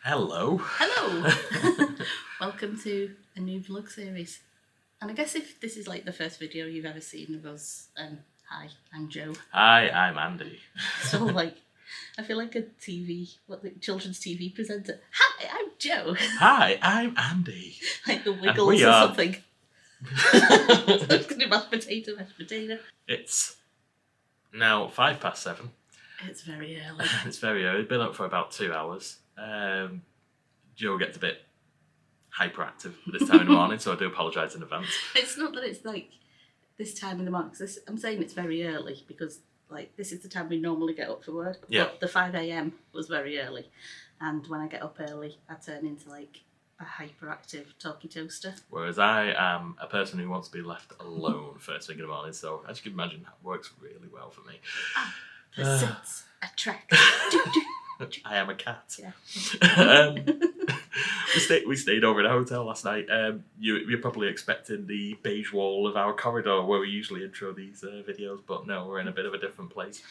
Hello. Hello. Welcome to a new vlog series. And I guess if this is like the first video you've ever seen of us, hi, I'm Jo. Hi, I'm Andy. So I feel like a children's TV presenter. Hi, I'm Jo. Hi, I'm Andy. Like the Wiggles or something. It's going to be mashed potato. It's now 7:05. It's very early. It's very early. Been up for about 2 hours. Jo gets a bit hyperactive at this time in the morning, so I do apologise in advance. It's not that it's like this time in the morning. I'm saying it's very early because this is the time we normally get up for work. Yeah. But the 5 a.m. was very early, and when I get up early, I turn into a hyperactive talkie toaster. Whereas I am a person who wants to be left alone first thing in the morning, so as you can imagine, that works really well for me. Persist, attract. I am a cat. Yeah. We stayed over in a hotel last night. You're probably expecting the beige wall of our corridor where we usually intro these videos, but no, we're in a bit of a different place.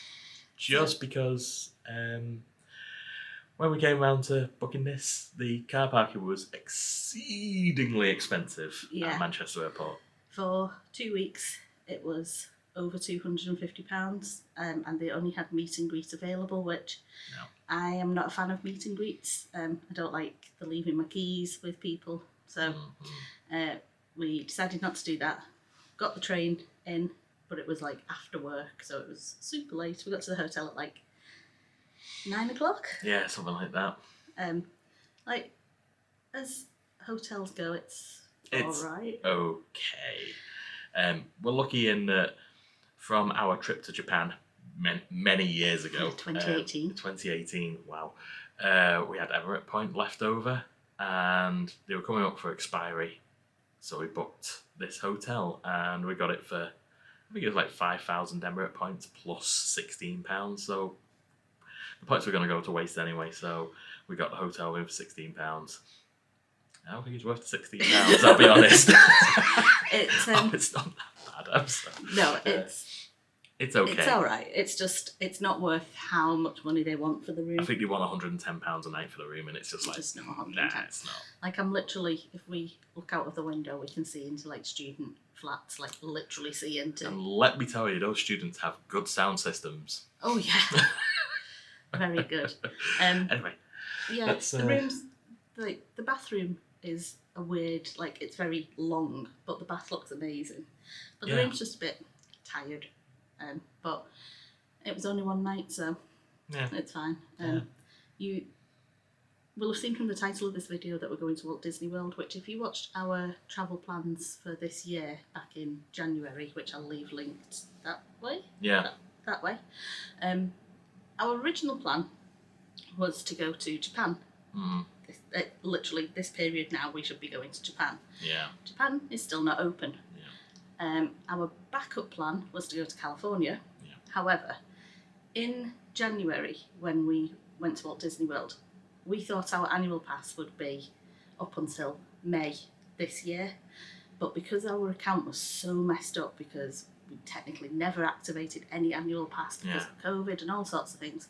Just because when we came around to booking this, the car parking was exceedingly expensive at Manchester Airport. For 2 weeks, it was over £250, and they only had meet and greet available, which I am not a fan of meet and greets. I don't like the leaving my keys with people, so we decided not to do that. Got the train in, but it was after work, so it was super late. We got to the hotel at 9 o'clock. Yeah, something like that. As hotels go, it's all right. Okay. We're lucky in that from our trip to Japan many years ago. 2018. 2018, wow. We had Emirates point left over and they were coming up for expiry. So we booked this hotel and we got it for, I think it was 5,000 Emirates points plus £16. So the points were going to go to waste anyway. So we got the hotel room for £16. I don't think it's worth the £16, I'll be honest. It's not that bad, I'm sorry. No, it's okay. It's all right. It's just, it's not worth how much money they want for the room. I think they want £110 a night for the room, and it's just Just not 110. Nah, it's not. I'm literally, if we look out of the window, we can see into student flats, literally see into. And let me tell you, those students have good sound systems. Oh yeah, very good. Anyway, yeah, the rooms, the bathroom is a weird, it's very long, but the bath looks amazing. But the room's just a bit tired. But it was only one night, so it's fine. You will have seen from the title of this video that we're going to Walt Disney World, which if you watched our travel plans for this year back in January, which I'll leave linked that way. Yeah. That way. Our original plan was to go to Japan. Literally this period now we should be going to Japan. Yeah. Japan is still not open. Our backup plan was to go to California. Yeah. However, in January, when we went to Walt Disney World, we thought our annual pass would be up until May this year. But because our account was so messed up, because we technically never activated any annual pass because of COVID and all sorts of things,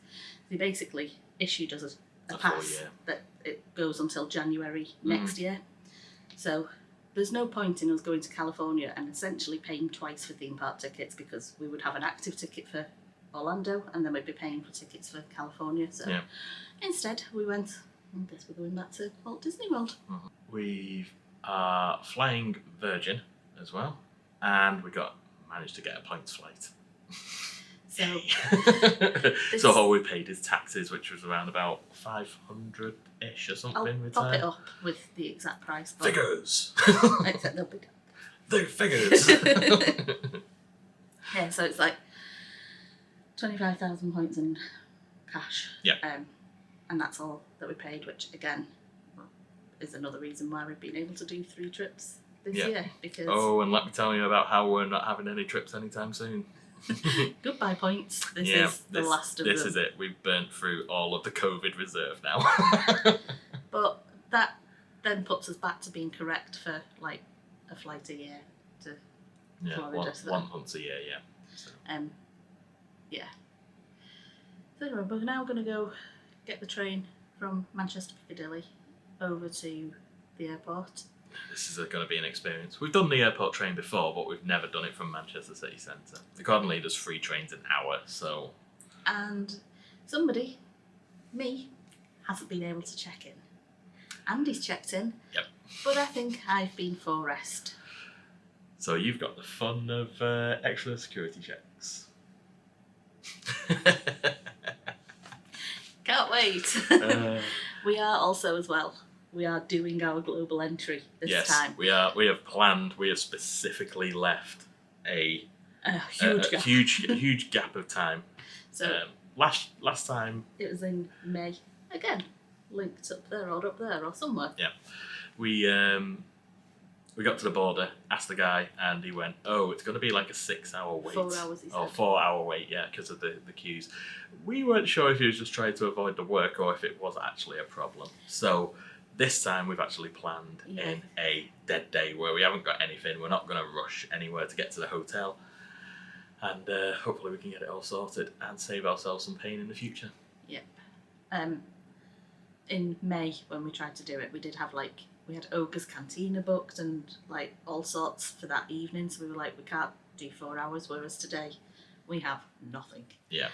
they basically issued us a pass that it goes until January next year. So there's no point in us going to California and essentially paying twice for theme park tickets, because we would have an active ticket for Orlando and then we'd be paying for tickets for California. So instead we went, I guess we're going back to Walt Disney World. We are flying Virgin as well, and we managed to get a points flight. So all we paid is taxes, which was around about 500-ish or something. I'll pop it up with the exact price. Figures! Except they'll be done. They're figures! Yeah, so it's 25,000 points in cash. Yeah. And that's all that we paid, which again is another reason why we've been able to do 3 trips this year. Because and let me tell you about how we're not having any trips anytime soon. Goodbye points. This is the last of them. This is it. We've burnt through all of the COVID reserve now. But that then puts us back to being correct for a flight a year to Florida. Once a year, So. So anyway, we're now going to go get the train from Manchester Piccadilly over to the airport. This is going to be an experience. We've done the airport train before, but we've never done it from Manchester city centre. Accordingly, there's 3 trains an hour, so... And somebody, me, hasn't been able to check in. Andy's checked in, Yep. but I think I've been for rest. So you've got the fun of extra security checks. Can't wait. We are also, as well, we are doing our global entry this time. Yes, we have planned, we have specifically left a huge gap. huge gap of time. So last time... It was in May. Again, linked up there or somewhere. Yeah. We got to the border, asked the guy, and he went, "Oh, it's going to be like a 6-hour wait." 4 hours, he said. Oh, 4-hour wait, yeah, because of the queues. We weren't sure if he was just trying to avoid the work or if it was actually a problem. So this time we've actually planned in a dead day where we haven't got anything. We're not going to rush anywhere to get to the hotel. And hopefully we can get it all sorted and save ourselves some pain in the future. Yep. In May, when we tried to do it, we did have we had Ogre's Cantina booked and all sorts for that evening. So we were like, we can't do 4 hours, whereas today we have nothing. Yeah.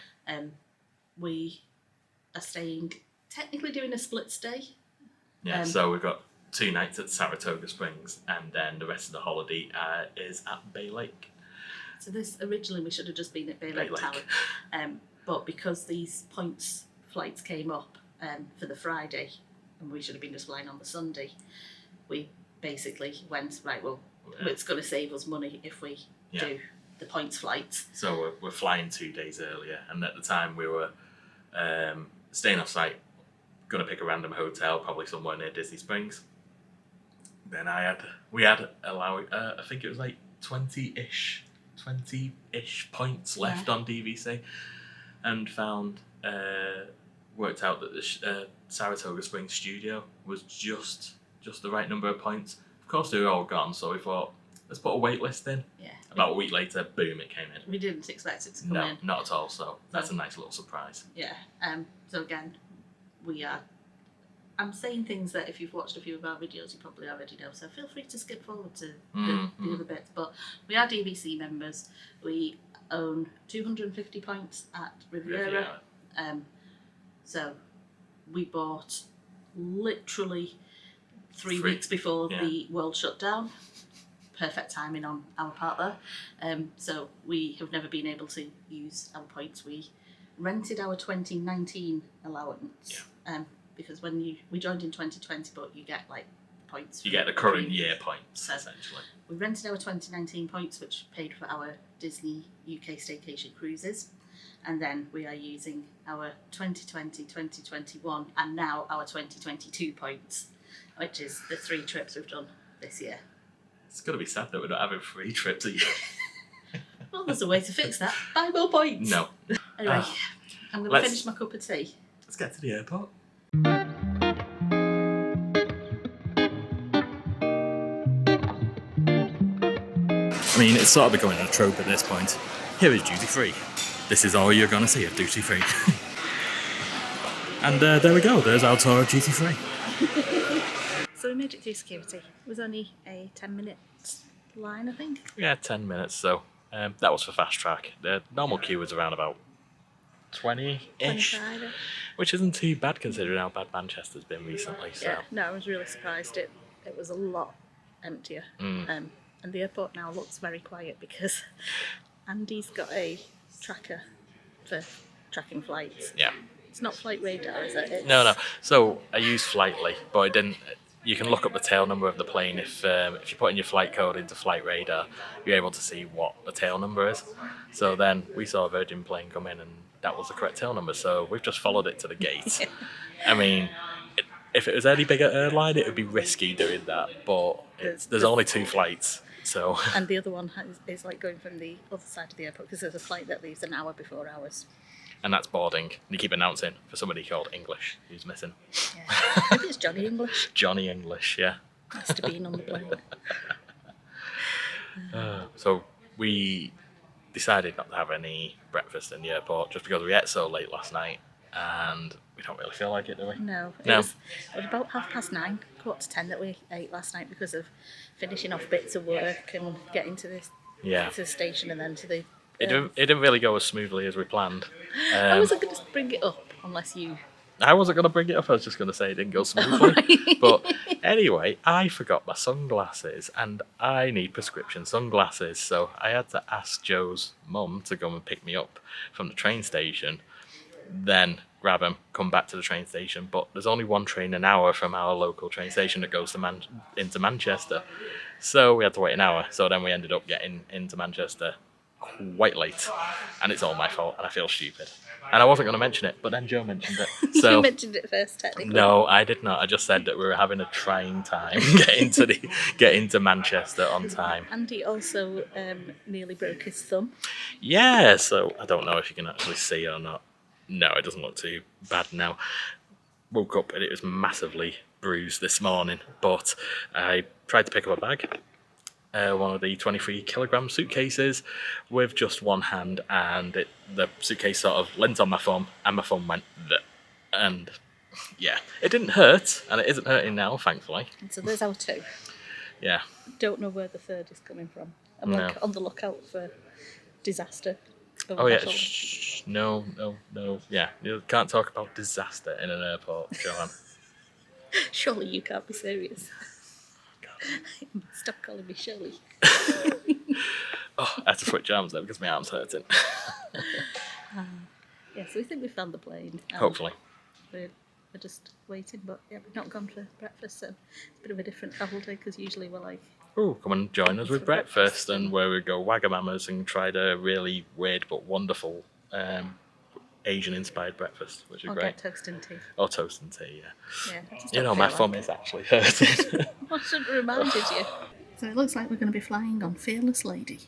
We are technically doing a split stay. Yeah, so we've got 2 nights at Saratoga Springs and then the rest of the holiday is at Bay Lake. So this, originally we should have just been at Bay Lake Tower. But because these points flights came up for the Friday, and we should have been just flying on the Sunday, we basically went, right, well, it's going to save us money if we do the points flights. So we're flying 2 days earlier, and at the time we were staying off site, going to pick a random hotel, probably somewhere near Disney Springs. Then we had allowing, I think it was 20-ish points left on DVC, and found worked out that the Saratoga Springs studio was just the right number of points. Of course, they were all gone, so we thought, let's put a wait list in. Yeah. About a week later, boom, it came in. We didn't expect it to come in. No, not at all. So that's a nice little surprise. Yeah. So again, I'm saying things that if you've watched a few of our videos, you probably already know. So feel free to skip forward to the other bits. But we are DVC members. We own 250 points at Riviera. So we bought literally 3 weeks before the world shut down. Perfect timing on our part there. So we have never been able to use our points. We rented our 2019 allowance because when we joined in 2020, but you get points. You get the current year points, essentially. We rented our 2019 points, which paid for our Disney UK staycation cruises. And then we are using our 2020, 2021, and now our 2022 points, which is the 3 trips we've done this year. It's going to be sad that we're not having 3 trips a year. Well, there's a way to fix that. Buy more points. No. Anyway, I'm going to finish my cup of tea. Let's get to the airport. I mean, it's sort of becoming a trope at this point. Here is duty free. This is all you're going to see of duty free. And there we go, there's our tour of duty free. So we made it through security. It was only a 10-minute line, I think. Yeah, 10 minutes, so that was for fast track. The normal queue was around about 20-ish, which isn't too bad considering how bad Manchester's been recently. So. Yeah, no, I was really surprised. It was a lot emptier. And the airport now looks very quiet because Andy's got a tracker for tracking flights. Yeah. It's not Flight Radar, is it? No. So I used Flightly, but I didn't. You can look up the tail number of the plane if you put in your flight code into Flight Radar, you're able to see what the tail number is. So then we saw a Virgin plane come in, and that was the correct tail number. So we've just followed it to the gate. I mean, if it was any bigger airline, it would be risky doing that. But there's only 2 flights. So. And the other one is going from the other side of the airport because there's a flight that leaves an hour before ours. And that's boarding. You keep announcing for somebody called English who's missing. Yeah. Maybe it's Johnny English. Johnny English, yeah. Must have been on the plane. So we decided not to have any breakfast in the airport just because we ate so late last night. and we don't really feel like it, do we? No. It No. was about 9:30, 9:45 that we ate last night because of finishing off bits of work and getting to Yeah. the station and then to the... It didn't really go as smoothly as we planned. I wasn't going to bring it up unless you... I wasn't going to bring it up. I was just going to say it didn't go smoothly. But anyway, I forgot my sunglasses and I need prescription sunglasses. So I had to ask Joe's mum to come and pick me up from the train station, then grab them, come back to the train station. But there's only one train an hour from our local train station that goes to into Manchester. So we had to wait an hour. So then we ended up getting into Manchester quite late. And it's all my fault and I feel stupid. And I wasn't going to mention it, but then Joe mentioned it. So You mentioned it first, technically. no, I did not. I just said that we were having a trying time getting to Manchester on time. Andy also nearly broke his thumb. Yeah, so I don't know if you can actually see or not. No, it doesn't look too bad now. Woke up and it was massively bruised this morning, but I tried to pick up a bag. One of the 23-kilogram suitcases with just one hand, and the suitcase sort of leant on my thumb, and my thumb went "Bleh." And yeah, it didn't hurt, and it isn't hurting now, thankfully. And so there's our two. Yeah. Don't know where the third is coming from. I'm No. like on the lookout for disaster. Oh yeah. Shh. No. Yeah, you can't talk about disaster in an airport, Joanne. Surely you can't be serious. Stop calling me Shirley. Oh, I had to switch arms there because my arm's hurting. Yeah, so we think we found the plane. Hopefully. We're just waiting, but yeah, we've not gone for breakfast, so it's a bit of a different travel day because usually we're like... Oh, come and join us with breakfast, and where we go Wagamama's and tried a really weird but wonderful Asian-inspired breakfast, which is I'll great. get toast and tea. Or toast and tea, yeah. Yeah, I just You don't know, my feel thumb like is actually hurting. I should have reminded you. So it looks like we're going to be flying on Fearless Lady.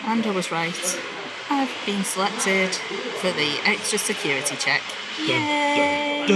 And I was right. I've been selected for the extra security check. Yay!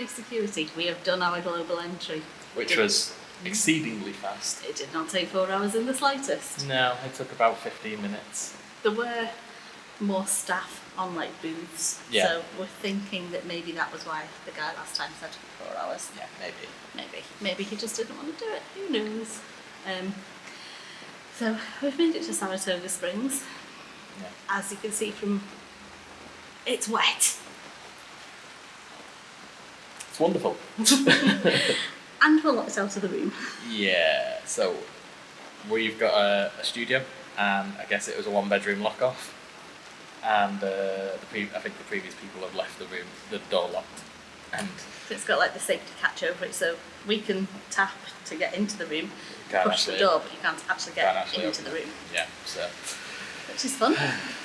Security. We have done our global entry. Which was exceedingly fast. It did not take 4 hours in the slightest. No, it took about 15 minutes. There were more staff on like booths, Yeah. so we're thinking that maybe that was why the guy last time said 4 hours. Yeah, maybe. Maybe he just didn't want to do it. Who knows? So we've made it to Saratoga Springs. Yeah. As you can see from, it's wet. It's wonderful. And we're locked out of the room. Yeah, so we've got a studio, and I guess it was a one-bedroom lock-off. And I think the previous people have left the room, the door locked. And it's got like the safety catch over it, so we can tap to get into the room, push the actually- door, but you can't actually get Can't actually into open the room, yeah, so which is fun.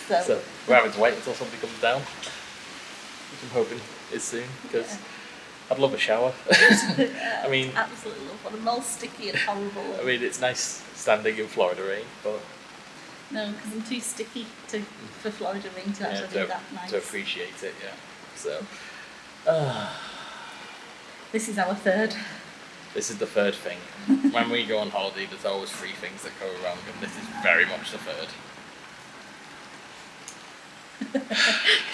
so we're having to wait until somebody comes down, which I'm hoping is soon, because I'd love a shower. I mean, absolutely love one. I'm all sticky and horrible. I mean, it's nice standing in Florida rain, but No, because I'm too sticky for Florida rain to actually be that nice. to appreciate it, yeah. So, This is our third. this is the third thing. When we go on holiday, there's always 3 things that go wrong, and this is very much the third.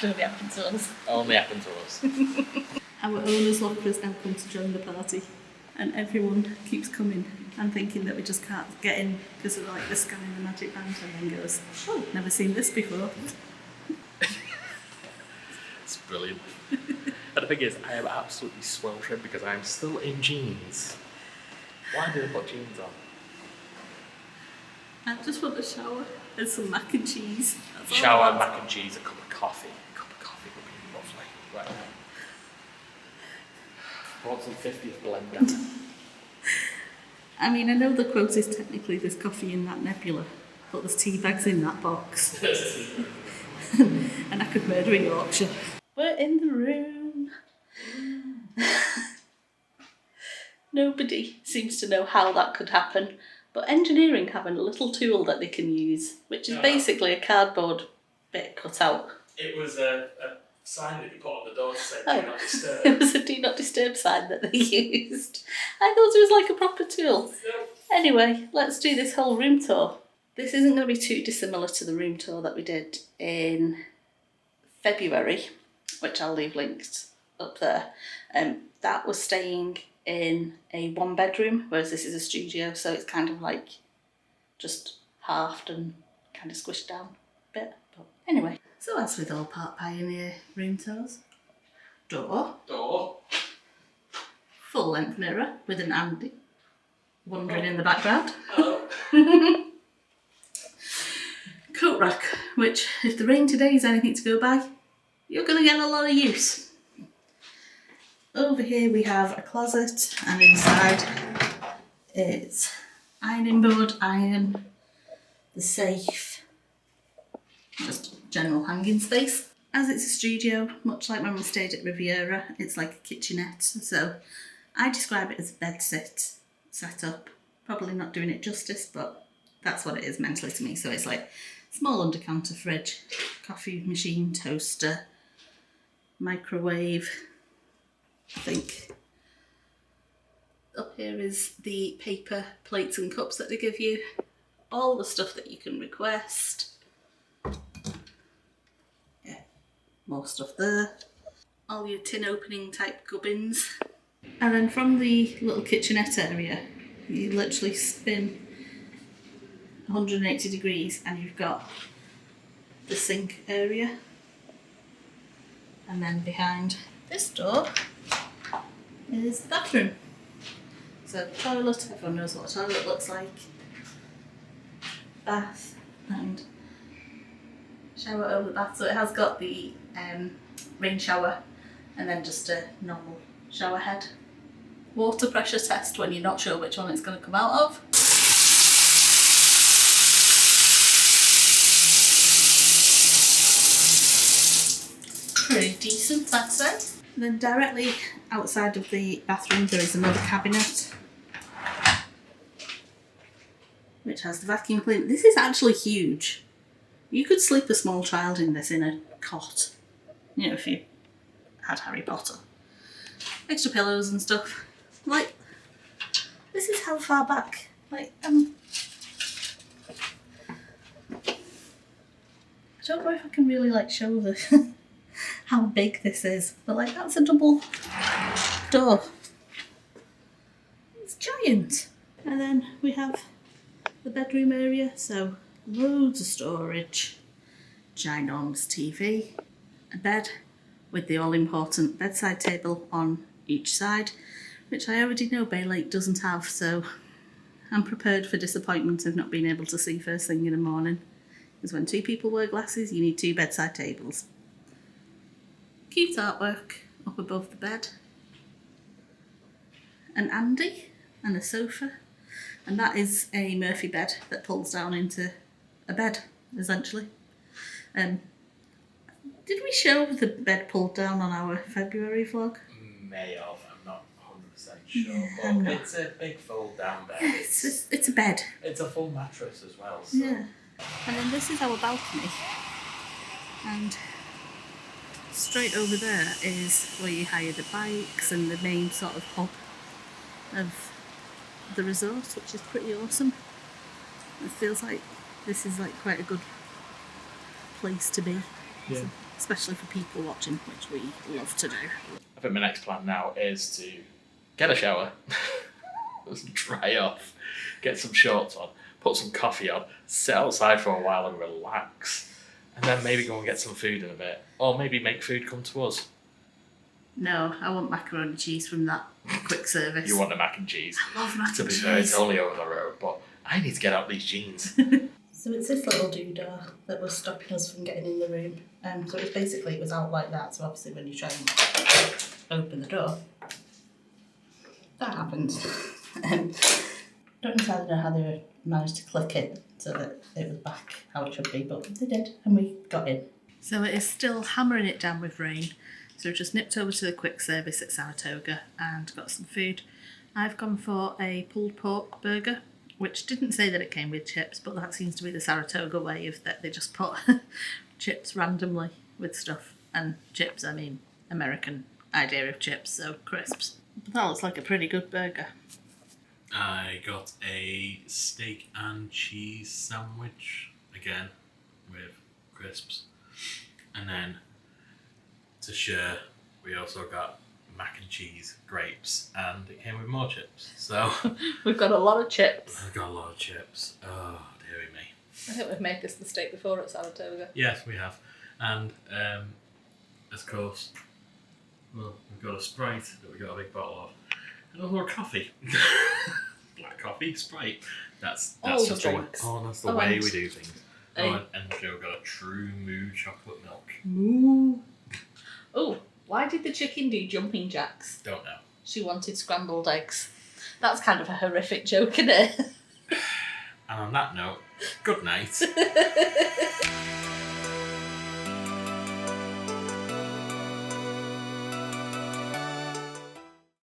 Could only happen to us. Only happened to us. Our owner's locker has now come to join the party, and everyone keeps coming and thinking that we just can't get in because of like the scanning the magic band, and then goes, "Oh, never seen this before." It's brilliant. And the thing is, I am absolutely sweltering because I'm still in jeans. Why did I put jeans on? I just want a shower and some mac and cheese. That's all I Shower, want. mac and cheese, a cup of coffee. A cup of coffee would be lovely. Right. I want some 50th blender. I mean, I know the quote is technically there's coffee in that nebula, but there's tea bags in that box. And I could murder a Yorkshire. We're in the room. Nobody seems to know how that could happen, but engineering have a little tool that they can use, which is basically a cardboard bit cut out. It was a sign that you put on the door to say Oh. do not disturb. It was a do not disturb sign that they used. I thought it was like a proper tool. Anyway, let's do this whole room tour. This isn't going to be too dissimilar to the room tour that we did in February, which I'll leave linked up there. That was staying in a 1-bedroom, whereas this is a studio, so it's kind of like just halved and kind of squished down a bit. But anyway, so as with all Park Pioneer room tours, door, full length mirror with an Andy wandering in the background. Hello. Coat rack, which if the rain today is anything to go by, you're going to get a lot of use. Over here we have a closet, and inside it's ironing board, iron, the safe, just general hanging space. As it's a studio, much like when we stayed at Riviera, it's like a kitchenette, so I describe it as a bed setup. Probably not doing it justice, but that's what it is mentally to me. So it's like small under-counter fridge, coffee machine, toaster, microwave, I think. Up here is the paper plates and cups that they give you, all the stuff that you can request. Yeah, more stuff there. All your tin opening type gubbins. And then from the little kitchenette area, you literally spin 180 degrees and you've got the sink area. And then behind this door is the bathroom. So toilet, everyone knows what a toilet looks like. Bath and shower over the bath. So it has got the rain shower and then just a normal shower head. Water pressure test when you're not sure which one it's going to come out of. Pretty decent, I'd say. And then directly outside of the bathroom there is another cabinet which has the vacuum cleaner. This is actually huge. You could sleep a small child in this in a cot, you know, if you had Harry Potter. Extra pillows and stuff. Like, this is how far back. Like, I don't know if I can really like show the how big this is, but like that's a double door. It's giant. And then we have the bedroom area, so loads of storage, ginormous TV, a bed with the all-important bedside table on each side, which I already know Bay Lake doesn't have, so I'm prepared for disappointment of not being able to see first thing in the morning. Because when 2 people wear glasses, you need 2 bedside tables. Cute artwork up above the bed. an Andy and a sofa, and that is a Murphy bed that pulls down into a bed, essentially. Did we show the bed pulled down on our February vlog? May have, I'm not 100% sure. Yeah, but I'm not. it's a big fold down bed. It's a bed. It's a full mattress as well. So. Yeah. And then this is our balcony. And straight over there is where you hire the bikes and the main sort of hub of the resort, which is pretty awesome. It feels like this is like quite a good place to be. Yeah. So, especially for people watching, which we love to do. I think my next plan now is to get a shower, dry off, get some shorts on, put some coffee on, sit outside for a while and relax, and then maybe go and get some food in a bit, or maybe make food come to us. No, I want macaroni and cheese from that quick service. You want a mac and cheese? I love mac To and be cheese. fair, it's only over the road, but I need to get out these jeans. So it's this little doodah that was stopping us from getting in the room. So it was out like that, so obviously when you try and open the door, that happens. Don't entirely know how they managed to click it so that it was back how it should be, but they did, and we got in. So it is still hammering it down with rain, so we've just nipped over to the quick service at Saratoga and got some food. I've gone for a pulled pork burger, which didn't say that it came with chips, but that seems to be the Saratoga way of that they just put chips randomly with stuff. And chips, I mean American idea of chips, so crisps. But that looks like a pretty good burger. I got a steak and cheese sandwich, again, with crisps. And then, to share, we also got mac and cheese, grapes, and it came with more chips. So We've got a lot of chips. I've got a lot of chips. Oh, dearie me. I think we've made this mistake before at Saratoga. Yes, we have. And, of course, well, we've got a Sprite that we got a big bottle of. And a little coffee. Black coffee, Sprite. That's All just the the way. drinks. Oh, that's the Oh, way and- we do things. Hey. Oh, and Joe got a true moo chocolate milk. Moo. Oh, why did the chicken do jumping jacks? Don't know. She wanted scrambled eggs. That's kind of a horrific joke, isn't it? And on that note, good night.